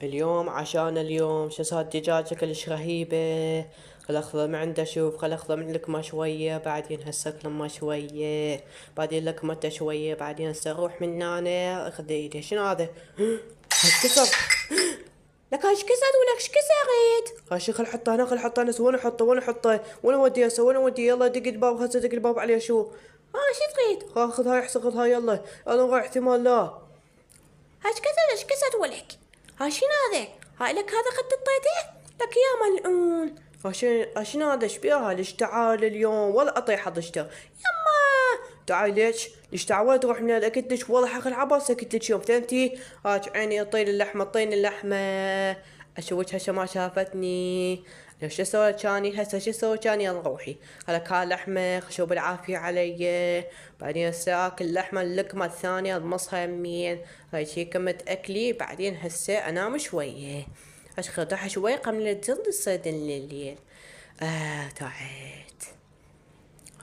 اليوم عشان اليوم شو صار دجاجة كلش رهيبة. خل اخذه من عنده، شوف خل اخذه من لكمة شوية، بعدين هسه لما شوية، بعدين لكمته شوية، بعدين هسه اروح من هنا اخذ ايده. شنو هذا؟ ايش كسر؟ لك ايش كسر ولا ايش كسرت؟ هاشي خل احطه هنا، خل احطه هنا. وين احطه وين احطه وين اوديه هسه وين اوديه؟ يلا دق الباب هسه، دق الباب عليه. شو؟ شو تريد؟ خذ هاي احسن، خذ هاي يلا. انا رايح احتمال لا. ايش كسر ولك؟ شنو هذا؟ هاي لك هذا خد طيته؟ لك يا ملعون. شنو هذا؟ ايش بيها؟ ليش تعال اليوم ولا اطيح حضشته؟ يما تعال. ليش تعال ولا تروح من هنا؟ قلت لك والله حق العباس، قلت لك يوم ثانتي هاك عيني طين اللحمه طين اللحمه. اشوفك هسه ما شافتني. شو سوى كاني هسه؟ شو سوى كاني؟ يلا روحي هلك هاي لحمه خشوا بالعافيه علي. بعدين هسه اكل اللحمه اللقمه الثانيه اضمصها يمين. هاي شي كمة اكلي. بعدين هسه انام شويه، اشخطح شوي قبل لا تظل الصيد الليل. تعبت.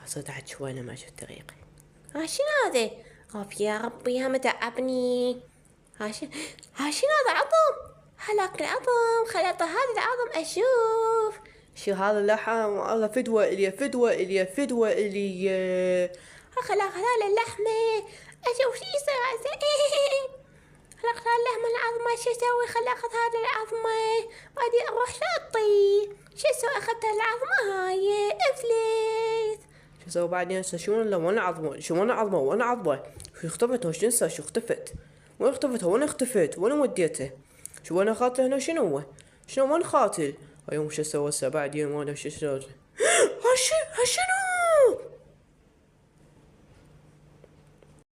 صدعت شوي انا ماشي الطريق. شنو هذا؟ يا ربي هم تعبني. شنو هذا؟ عظم؟ حلق العظم. خلطة هذا العظم اشوف. شو هذا اللحم؟ الله فدوة الي فدوة الي فدوة الي. خلاص هذا اللحمة. اشوف شو يصير هسه. خلاص اللحمة العظمة شو اسوي؟ خل اخذ هذا العظمة بعدين اروح لاطي. شو اسوي؟ اخذت العظمة هاي افلت. شو اسوي بعدين هسه؟ شو وين عظمه؟ شو وين عظمه؟ وين عظمه؟ شو اختفت؟ وش ننسى؟ شو اختفت؟ وين اختفت؟ وين اختفت؟ وين وديته؟ شو وين خاطل هنا؟ شنو هو؟ شنو وين خاطل؟ يوم شو اسوي هسه بعدين؟ وين شو اسوي؟ شنو؟